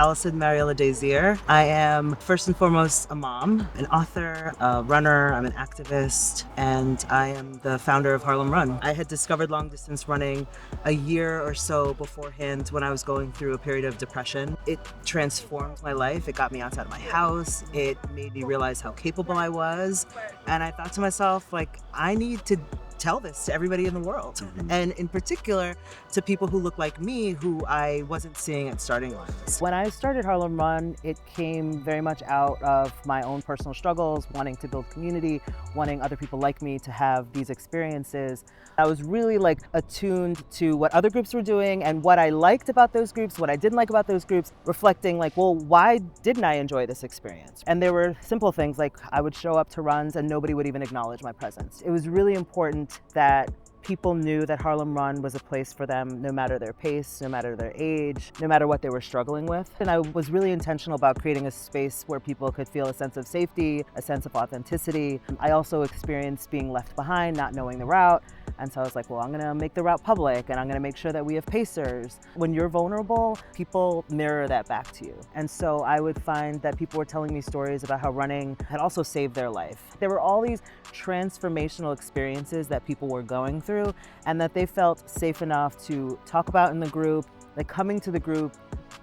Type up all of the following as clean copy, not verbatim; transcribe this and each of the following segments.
Alison Mariella Désir. I am first and foremost a mom, an author, a runner, I'm an activist, and I am the founder of Harlem Run. I had discovered long distance running a year or so beforehand when I was going through a period of depression. It transformed my life. It got me outside of my house. It made me realize how capable I was. And I thought to myself, like, I need to tell this to everybody in the world, and in particular to people who look like me, who I wasn't seeing at starting lines. When I started Harlem Run, it came very much out of my own personal struggles, wanting to build community, wanting other people like me to have these experiences. I was really attuned to what other groups were doing and what I liked about those groups, what I didn't like about those groups, reflecting well, why didn't I enjoy this experience? And there were simple things like I would show up to runs and nobody would even acknowledge my presence. It was really important that people knew that Harlem Run was a place for them, no matter their pace, no matter their age, no matter what they were struggling with. And I was really intentional about creating a space where people could feel a sense of safety, a sense of authenticity. I also experienced being left behind, not knowing the route. And so I was like, well, I'm gonna make the route public and I'm gonna make sure that we have pacers. When you're vulnerable, people mirror that back to you. And so I would find that people were telling me stories about how running had also saved their life. There were all these transformational experiences that people were going through and that they felt safe enough to talk about in the group. Coming to the group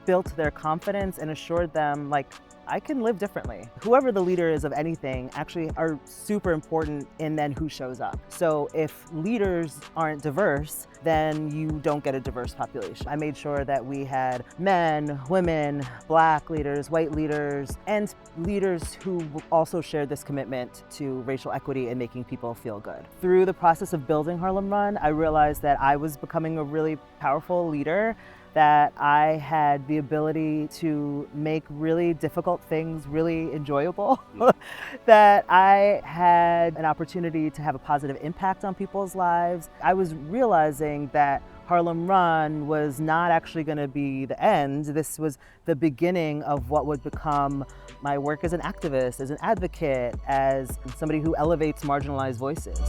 built their confidence and assured them I can live differently. Whoever the leader is of anything actually are super important in then who shows up. So if leaders aren't diverse, then you don't get a diverse population. I made sure that we had men, women, Black leaders, white leaders, and leaders who also shared this commitment to racial equity and making people feel good. Through the process of building Harlem Run, I realized that I was becoming a really powerful leader, that I had the ability to make really difficult things really enjoyable, that I had an opportunity to have a positive impact on people's lives. I was realizing that Harlem Run was not actually going to be the end. This was the beginning of what would become my work as an activist, as an advocate, as somebody who elevates marginalized voices.